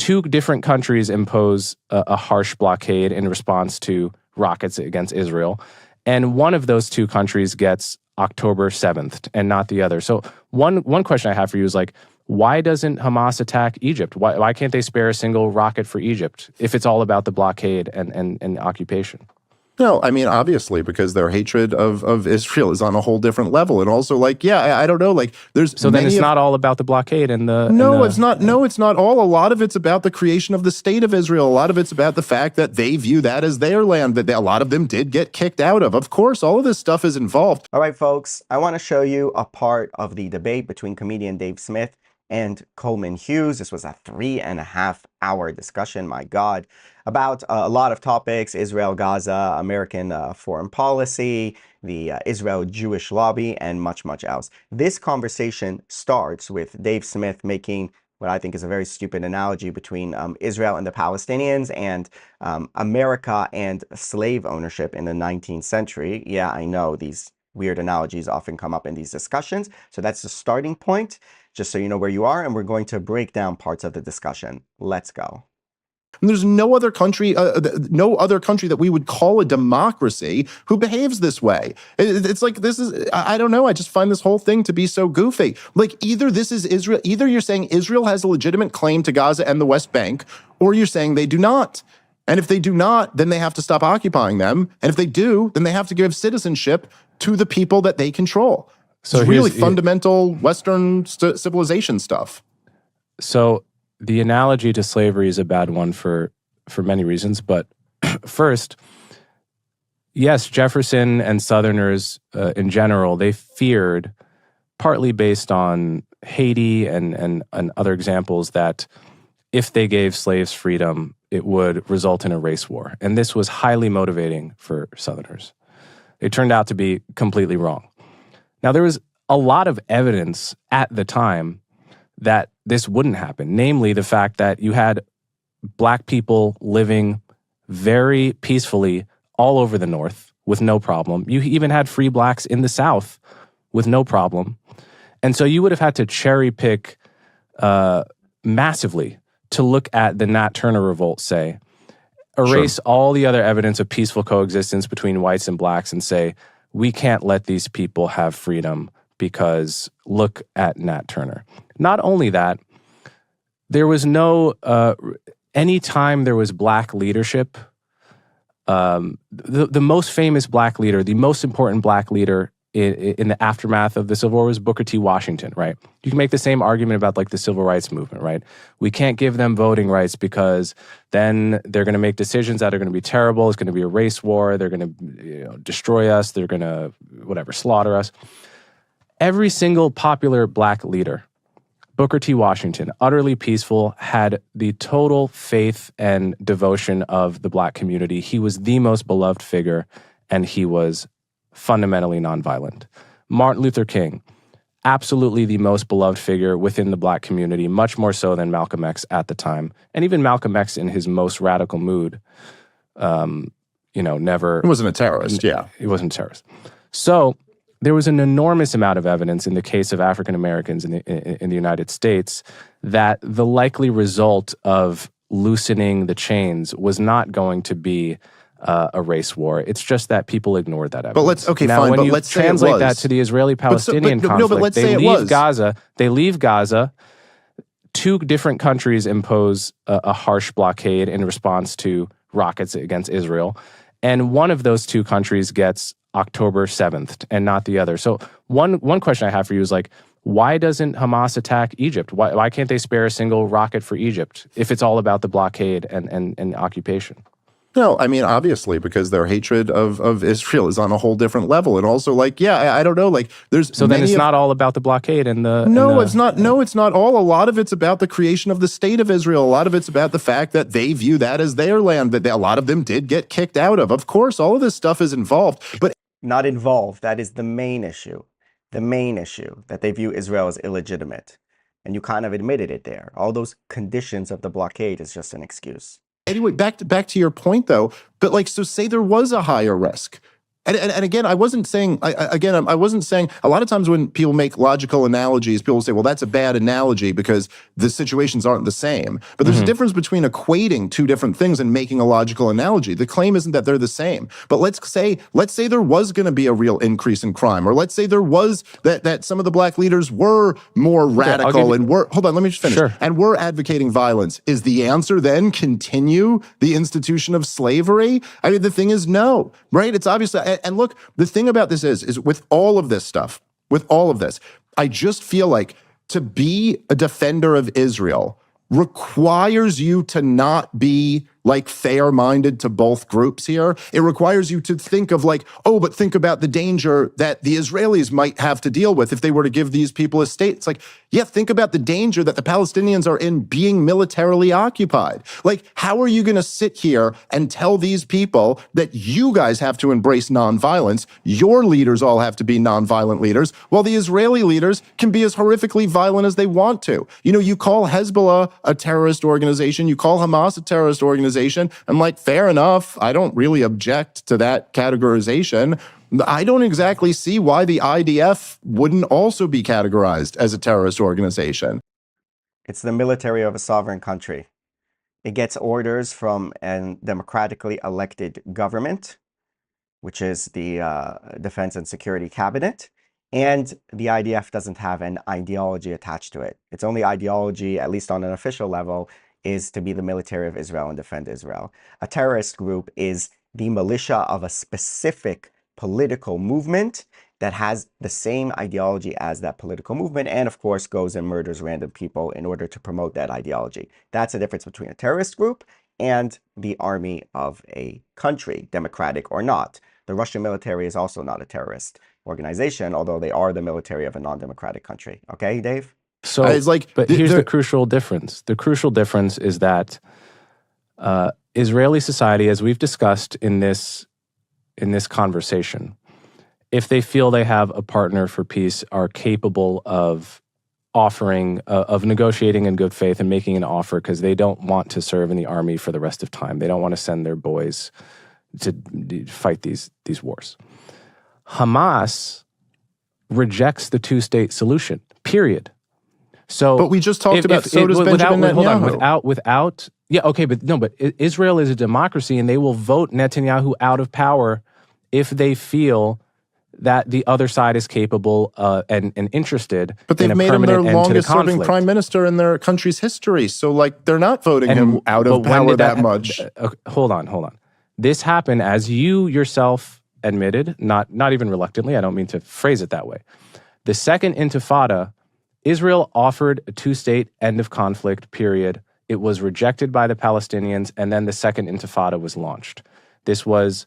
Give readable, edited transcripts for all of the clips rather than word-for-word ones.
two different countries impose a harsh blockade in response to rockets against Israel. And one of those two countries gets October 7th and not the other. So one question I have for you is like, why doesn't Hamas attack Egypt? Why can't they spare a single rocket for Egypt if it's all about the blockade and occupation? No, I mean, obviously, because their hatred of Israel is on a whole different level. And also, like, yeah, I don't know, like, there's So then it's not all about the blockade and the... It's not. No, it's not all. A lot of it's about the creation of the state of Israel. A lot of it's about the fact that they view that as their land, that a lot of them did get kicked out of. Of course, all of this stuff is involved. All right, folks, I want to show you a part of the debate between comedian Dave Smith and Coleman Hughes. This was a 3.5-hour discussion, my God, about a lot of topics: Israel, Gaza, American foreign policy, the Israel-Jewish lobby, and much, much else. This conversation starts with Dave Smith making what I think is a very stupid analogy between Israel and the Palestinians and America and slave ownership in the 19th century. Yeah, I know these weird analogies often come up in these discussions. So that's the starting point, just so you know where you are, and we're going to break down parts of the discussion. Let's go. And there's no other country that we would call a democracy who behaves this way. It's like, this is, I don't know, I just find this whole thing to be so goofy. Like, either this is Israel, either you're saying Israel has a legitimate claim to Gaza and the West Bank, or you're saying they do not. And if they do not, then they have to stop occupying them. And if they do, then they have to give citizenship to the people that they control. So it's really fundamental Western civilization stuff. So the analogy to slavery is a bad one for many reasons. But first, yes, Jefferson and Southerners in general, they feared, partly based on Haiti and other examples, that if they gave slaves freedom, it would result in a race war. And this was highly motivating for Southerners. It turned out to be completely wrong. Now, there was a lot of evidence at the time that this wouldn't happen, namely the fact that you had Black people living very peacefully all over the North with no problem. You even had free Blacks in the South with no problem. And so you would have had to cherry pick massively to look at the Nat Turner revolt, say, erase all the other evidence of peaceful coexistence between whites and blacks and say, we can't let these people have freedom because look at Nat Turner. Not only that, there was no, anytime there was Black leadership, the most famous Black leader, the most important Black leader in the aftermath of the Civil War was Booker T. Washington, right? You can make the same argument about like the Civil Rights Movement, right? We can't give them voting rights because then they're going to make decisions that are going to be terrible. It's going to be a race war. They're going to destroy us. They're going to, slaughter us. Every single popular Black leader, Booker T. Washington, utterly peaceful, had the total faith and devotion of the Black community. He was the most beloved figure, and he was fundamentally nonviolent. Martin Luther King, absolutely the most beloved figure within the Black community, much more so than Malcolm X at the time. And even Malcolm X in his most radical mood, never... He wasn't a terrorist, yeah. He wasn't a terrorist. So there was an enormous amount of evidence in the case of African Americans in the United States that the likely result of loosening the chains was not going to be a race war. It's just that people ignored that evidence. When you translate that to the Israeli-Palestinian conflict, they leave Gaza. Two different countries impose a harsh blockade in response to rockets against Israel. And one of those two countries gets October 7th and not the other. So one question I have for you is like, why doesn't Hamas attack Egypt? Why can't they spare a single rocket for Egypt if it's all about the blockade and occupation? No, I mean, obviously, because their hatred of Israel is on a whole different level. And also, like, yeah, I don't know, like, there's... So then it's not all about the blockade and the... It's not. No, it's not all. A lot of it's about the creation of the state of Israel. A lot of it's about the fact that they view that as their land, that a lot of them did get kicked out of. Of course, all of this stuff is involved, but... Not involved. That is the main issue. The main issue, that they view Israel as illegitimate. And you kind of admitted it there. All those conditions of the blockade is just an excuse. Anyway, back to your point, though. But, like, so say there was a higher risk. And again, I wasn't saying, I wasn't saying, a lot of times when people make logical analogies, people say, well, that's a bad analogy because the situations aren't the same. But there's a difference between equating two different things and making a logical analogy. The claim isn't that they're the same. But let's say there was going to be a real increase in crime, or let's say there was that some of the black leaders were more radical and were, hold on, let me just finish, and were advocating violence. Is the answer then continue the institution of slavery? I mean, the thing is no, right? It's obviously, and look, the thing about this is with all of this stuff, with all of this, I just feel like to be a defender of Israel requires you to not be like fair-minded to both groups here. It requires you to think of like, oh, but think about the danger that the Israelis might have to deal with if they were to give these people a state. It's like, yeah, think about the danger that the Palestinians are in being militarily occupied. Like, how are you going to sit here and tell these people that you guys have to embrace nonviolence, your leaders all have to be nonviolent leaders, while the Israeli leaders can be as horrifically violent as they want to? You know, you call Hezbollah a terrorist organization, you call Hamas a terrorist organization. I'm like, fair enough. I don't really object to that categorization. I don't exactly see why the IDF wouldn't also be categorized as a terrorist organization. It's the military of a sovereign country. It gets orders from a democratically elected government, which is the Defense and Security Cabinet. And the IDF doesn't have an ideology attached to it. Its only ideology, at least on an official level, is to be the military of Israel and defend Israel. A terrorist group is the militia of a specific political movement that has the same ideology as that political movement, and of course goes and murders random people in order to promote that ideology. That's the difference between a terrorist group and the army of a country, democratic or not. The Russian military is also not a terrorist organization, although they are the military of a non-democratic country. Okay, Dave? So, it's like, but here's the crucial difference. The crucial difference is that Israeli society, as we've discussed in this conversation, if they feel they have a partner for peace, are capable of offering, of negotiating in good faith and making an offer because they don't want to serve in the army for the rest of time. They don't want to send their boys to fight these wars. Hamas rejects the two-state solution, period. So, but we just talked about so does Benjamin Netanyahu. Without, yeah, okay, but no, but Israel is a democracy and they will vote Netanyahu out of power if they feel that the other side is capable and interested. But they've made him their longest-serving prime minister in their country's history, so like they're not voting him out of power that much. Okay, hold on. This happened, as you yourself admitted, not even reluctantly. I don't mean to phrase it that way. The Second Intifada. Israel offered a two-state end of conflict, period. It was rejected by the Palestinians, and then the Second Intifada was launched. This was,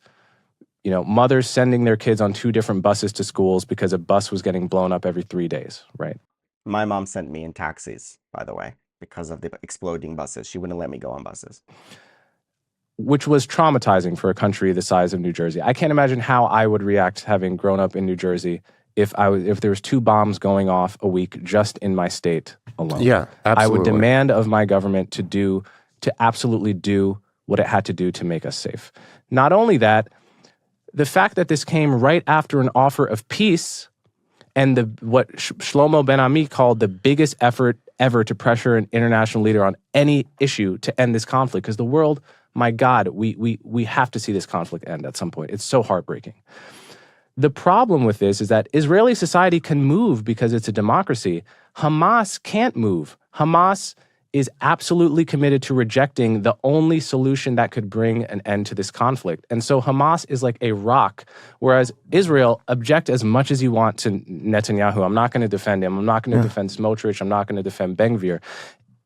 mothers sending their kids on two different buses to schools because a bus was getting blown up every 3 days, right? My mom sent me in taxis, by the way, because of the exploding buses. She wouldn't let me go on buses. Which was traumatizing for a country the size of New Jersey. I can't imagine how I would react having grown up in New Jersey if there was 2 bombs going off a week just in my state alone. Yeah, absolutely. I would demand of my government to absolutely do what it had to do to make us safe. Not only that, the fact that this came right after an offer of peace and what Shlomo Ben-Ami called the biggest effort ever to pressure an international leader on any issue to end this conflict, because the world, my God, we have to see this conflict end at some point. It's so heartbreaking. The problem with this is that Israeli society can move because it's a democracy. Hamas can't move. Hamas is absolutely committed to rejecting the only solution that could bring an end to this conflict. And so Hamas is like a rock, whereas Israel, object as much as you want to Netanyahu. I'm not going to defend him. I'm not going to defend Smotrich. I'm not going to defend Ben-Gvir.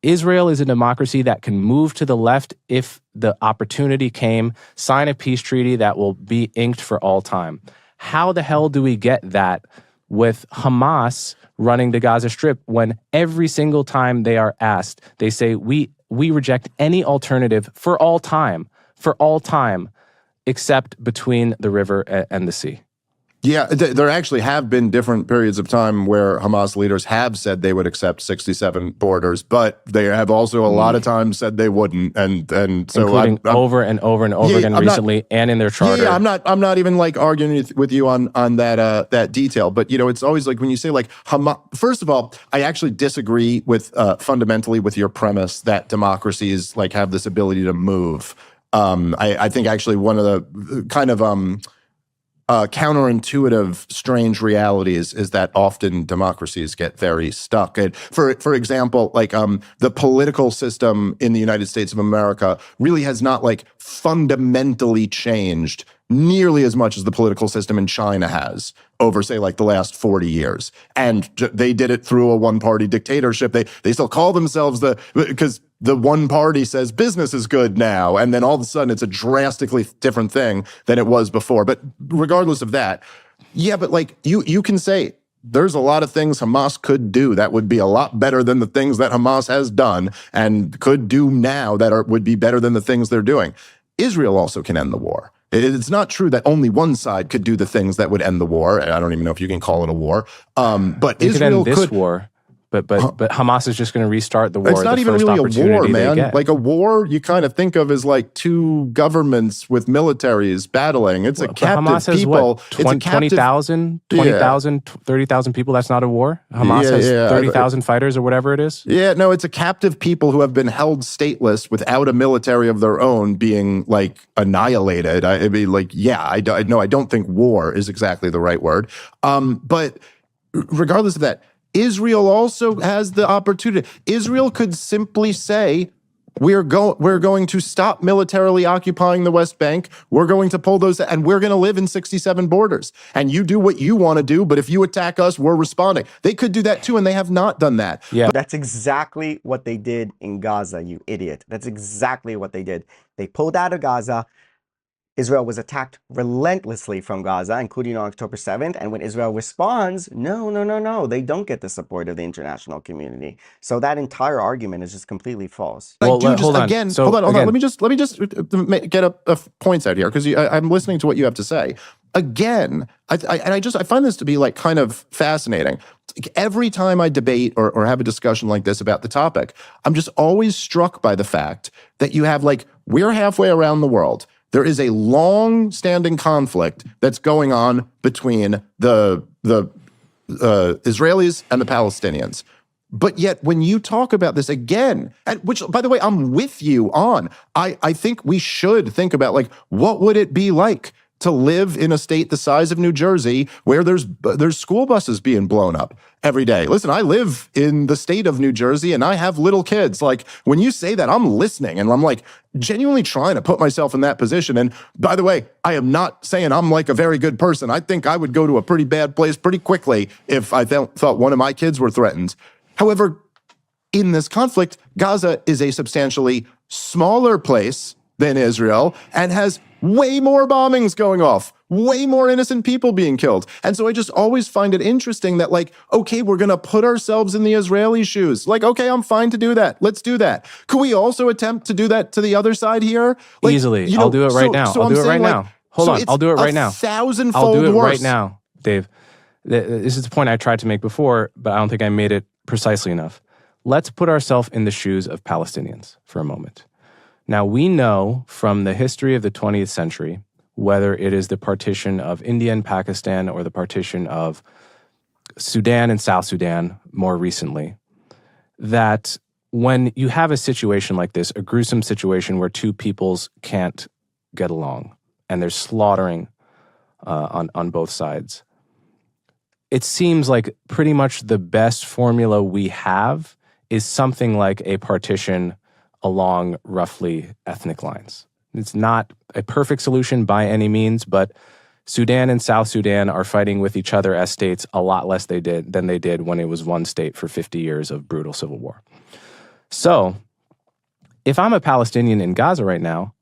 Israel is a democracy that can move to the left if the opportunity came, sign a peace treaty that will be inked for all time. How the hell do we get that with Hamas running the Gaza Strip when every single time they are asked, they say, we reject any alternative for all time, except between the river and the sea? Yeah, there actually have been different periods of time where Hamas leaders have said they would accept 67 borders, but they have also a lot of times said they wouldn't, and so including over and over and over again recently, and in their charter. Yeah, I'm not even like arguing with you on that that detail, but it's always like when you say like Hamas. First of all, I actually disagree with fundamentally with your premise that democracies like have this ability to move. I think actually one of the kind of counterintuitive, strange realities is that often democracies get very stuck. And for example, like the political system in the United States of America really has not like fundamentally changed nearly as much as the political system in China has over, say, like the last 40 years. And they did it through a one-party dictatorship. They still call themselves because the one party says business is good now, and then all of a sudden it's a drastically different thing than it was before. But regardless of that, yeah, but like you can say there's a lot of things Hamas could do that would be a lot better than the things that Hamas has done and could do now that would be better than the things they're doing. Israel also can end the war. It's not true that only one side could do the things that would end the war. I don't even know if you can call it a war. But Israel could end this war. But Hamas is just going to restart the war. It's not even really a war, man. Like a war, you kind of think of as like two governments with militaries battling. It's a captive Hamas has people. What, 20,000, 30,000 people? That's not a war? Hamas has 30,000 fighters or whatever it is? Yeah, no, it's a captive people who have been held stateless without a military of their own being like annihilated. I mean, like, yeah, I don't think war is exactly the right word. But regardless of that, Israel also has the opportunity. Israel could simply say, we're going to stop militarily occupying the West Bank. We're going to pull those, and we're going to live in 67 borders. And you do what you want to do, but if you attack us, we're responding. They could do that too, and they have not done that. Yeah, that's exactly what they did in Gaza, you idiot. That's exactly what they did. They pulled out of Gaza. Israel was attacked relentlessly from Gaza, including on October 7th. And when Israel responds, no, they don't get the support of the international community. So that entire argument is just completely false. Like, dude, hold on. Hold on. Let me just get a points out here because I'm listening to what you have to say. Again, I find this to be like kind of fascinating. Like every time I debate or have a discussion like this about the topic, I'm just always struck by the fact that you have like, we're halfway around the world. There is a long-standing conflict that's going on between the Israelis and the Palestinians. But yet, when you talk about this again, which, by the way, I'm with you on, I think we should think about, like, what would it be like to live in a state the size of New Jersey where there's school buses being blown up every day? Listen, I live in the state of New Jersey and I have little kids. Like, when you say that, I'm listening and I'm like genuinely trying to put myself in that position. And by the way, I am not saying I'm like a very good person. I think I would go to a pretty bad place pretty quickly if I thought one of my kids were threatened. However, in this conflict, Gaza is a substantially smaller place than Israel and has way more bombings going off, way more innocent people being killed. And so I just always find it interesting that, like, okay, we're going to put ourselves in the Israeli shoes. Like, okay, I'm fine to do that. Let's do that. Could we also attempt to do that to the other side here? Like, easily. I'll do it right now. I'll do it right now. Hold on. I'll do it right now. Thousandfold worse. I'll do it right now, Dave. This is the point I tried to make before, but I don't think I made it precisely enough. Let's put ourselves in the shoes of Palestinians for a moment. Now, we know from the history of the 20th century, whether it is the partition of India and Pakistan or the partition of Sudan and South Sudan more recently, that when you have a situation like this, a gruesome situation where two peoples can't get along and there's slaughtering on both sides, it seems like pretty much the best formula we have is something like a partition along roughly ethnic lines. It's not a perfect solution by any means, but Sudan and South Sudan are fighting with each other as states a lot less than they did when it was one state for 50 years of brutal civil war. So, if I'm a Palestinian in Gaza right now,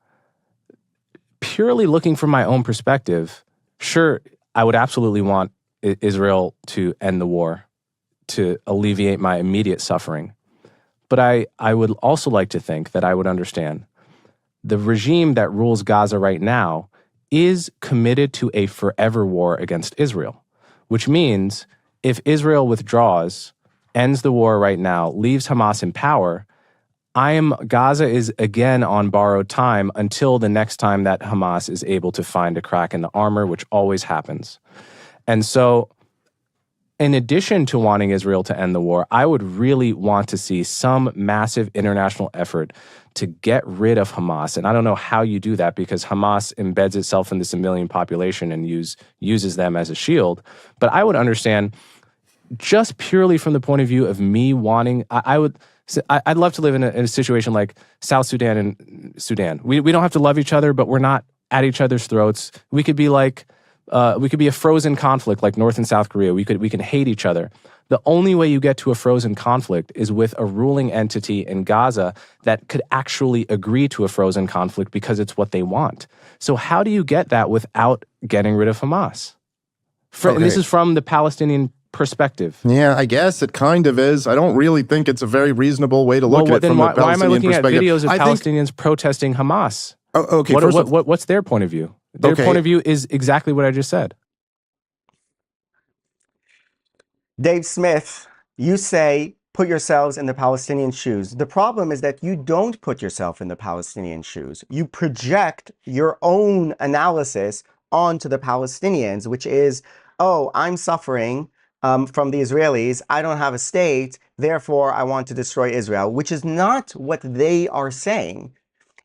purely looking from my own perspective, sure, I would absolutely want Israel to end the war, to alleviate my immediate suffering. But I would also like to think that I would understand the regime that rules Gaza right now is committed to a forever war against Israel, which means if Israel withdraws, ends the war right now, leaves Hamas in power, Gaza is again on borrowed time until the next time that Hamas is able to find a crack in the armor, which always happens. And so, in addition to wanting Israel to end the war, I would really want to see some massive international effort to get rid of Hamas. And I don't know how you do that because Hamas embeds itself in the civilian population and uses them as a shield. But I would understand, just purely from the point of view of me wanting, I'd love to live in a situation like South Sudan and Sudan. We don't have to love each other, but we're not at each other's throats. We could be a frozen conflict like North and South Korea. We can hate each other. The only way you get to a frozen conflict is with a ruling entity in Gaza that could actually agree to a frozen conflict because it's what they want. So how do you get that without getting rid of Hamas? And this is from the Palestinian perspective. Yeah, I guess it kind of is. I don't really think it's a very reasonable way to look at it from the Palestinian perspective. Why am I looking at videos of Palestinians protesting Hamas? Okay, what's their point of view? Their point of view is exactly what I just said. Dave Smith, you say, put yourselves in the Palestinian shoes. The problem is that you don't put yourself in the Palestinian shoes. You project your own analysis onto the Palestinians, which is, oh, I'm suffering from the Israelis. I don't have a state. Therefore, I want to destroy Israel, which is not what they are saying.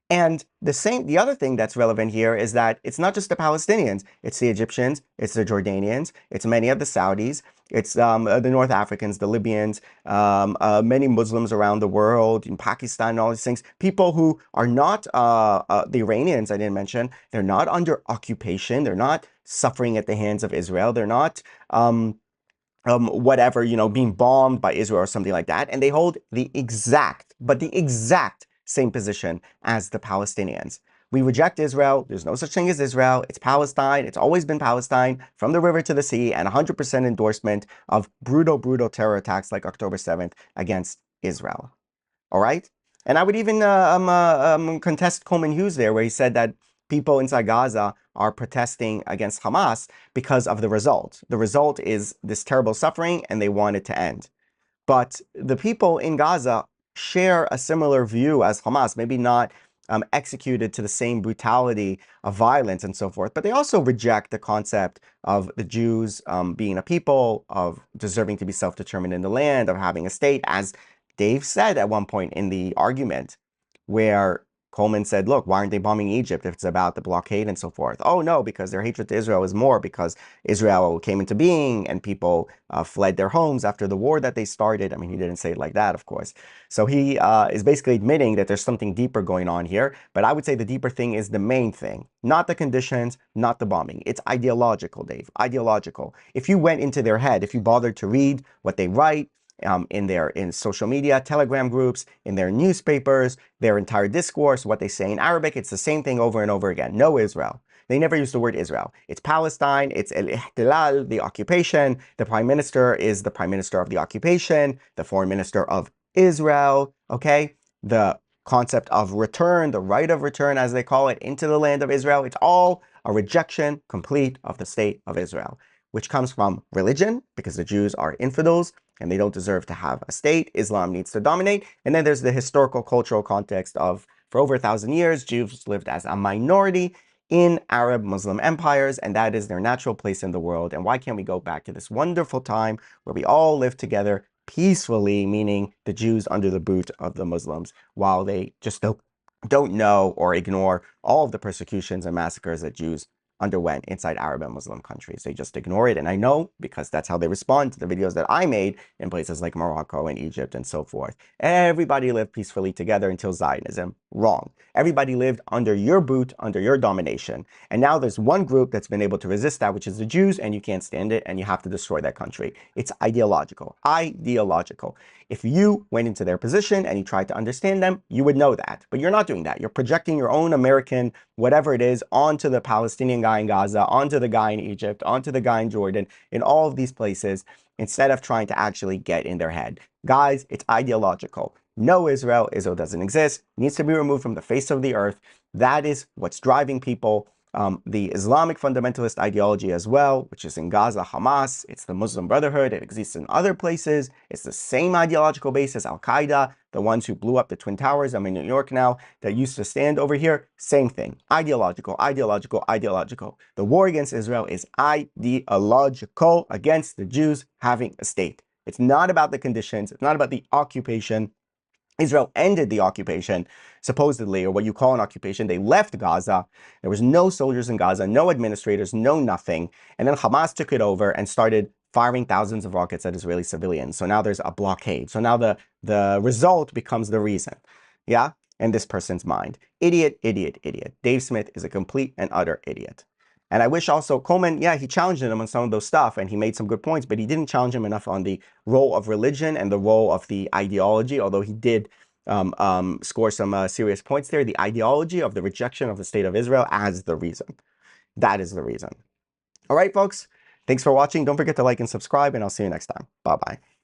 And the other thing that's relevant here is that it's not just the Palestinians, it's the Egyptians, it's the Jordanians, it's many of the Saudis, it's the North Africans, the Libyans, many Muslims around the world, in Pakistan and all these things, people who are not, the Iranians I didn't mention, they're not under occupation, they're not suffering at the hands of Israel, they're not being bombed by Israel or something like that, and they hold the exact same position as the Palestinians. We reject Israel. There's no such thing as Israel. It's Palestine. It's always been Palestine from the river to the sea, and 100% endorsement of brutal terror attacks like October 7th against Israel. All right? And I would even contest Coleman Hughes there, where he said that people inside Gaza are protesting against Hamas because of the result. The result is this terrible suffering, and they want it to end. But the people in Gaza share a similar view as Hamas, maybe not executed to the same brutality of violence and so forth, but they also reject the concept of the Jews being a people, of deserving to be self-determined in the land, of having a state, as Dave said at one point in the argument, where Coleman said, look, why aren't they bombing Egypt if it's about the blockade and so forth? Oh, no, because their hatred to Israel is more because Israel came into being and people fled their homes after the war that they started. I mean, he didn't say it like that, of course. So he is basically admitting that there's something deeper going on here. But I would say the deeper thing is the main thing, not the conditions, not the bombing. It's ideological, Dave, ideological. If you went into their head, if you bothered to read what they write, in social media, Telegram groups, in their newspapers, their entire discourse, what they say in Arabic, it's the same thing over and over again. No Israel. They never use the word Israel. It's Palestine, it's el-ihtilal, the occupation. The prime minister is the prime minister of the occupation, the foreign minister of Israel, okay? The concept of return, the right of return, as they call it, into the land of Israel, it's all a rejection complete of the state of Israel, which comes from religion, because the Jews are infidels, and they don't deserve to have a state. Islam needs to dominate. And then there's the historical cultural context of, for over 1,000 years, Jews lived as a minority in Arab Muslim empires, and that is their natural place in the world. And why can't we go back to this wonderful time where we all live together peacefully, meaning the Jews under the boot of the Muslims, while they just don't know or ignore all of the persecutions and massacres that Jews underwent inside Arab and Muslim countries. They just ignore it. And I know because that's how they respond to the videos that I made in places like Morocco and Egypt and so forth. Everybody lived peacefully together until Zionism. Wrong. Everybody lived under your boot, under your domination. And now there's one group that's been able to resist that, which is the Jews, and you can't stand it, and you have to destroy that country. It's ideological. Ideological. If you went into their position and you tried to understand them, you would know that. But you're not doing that. You're projecting your own American, whatever it is, onto the Palestinian guy in Gaza, onto the guy in Egypt, onto the guy in Jordan, in all of these places, instead of trying to actually get in their head. Guys, it's ideological. No Israel. Israel doesn't exist. Needs to be removed from the face of the earth. That is what's driving people the Islamic fundamentalist ideology as well, which is in Gaza, Hamas. It's the Muslim Brotherhood. It exists in other places. It's the same ideological base as Al-Qaeda, the ones who blew up the Twin Towers. I'm in New York now, that used to stand over here. Same thing. Ideological, ideological, ideological. The war against Israel is ideological, against the Jews having a state. It's not about the conditions. It's not about the occupation. Israel ended the occupation, supposedly, or what you call an occupation. They left Gaza. There was no soldiers in Gaza, no administrators, no nothing. And then Hamas took it over and started firing thousands of rockets at Israeli civilians. So now there's a blockade. So now the result becomes the reason. Yeah? In this person's mind. Idiot, idiot, idiot. Dave Smith is a complete and utter idiot. And I wish also Coleman, yeah, he challenged him on some of those stuff and he made some good points, but he didn't challenge him enough on the role of religion and the role of the ideology, although he did score some serious points there. The ideology of the rejection of the state of Israel as the reason. That is the reason. All right, folks. Thanks for watching. Don't forget to like and subscribe, and I'll see you next time. Bye-bye.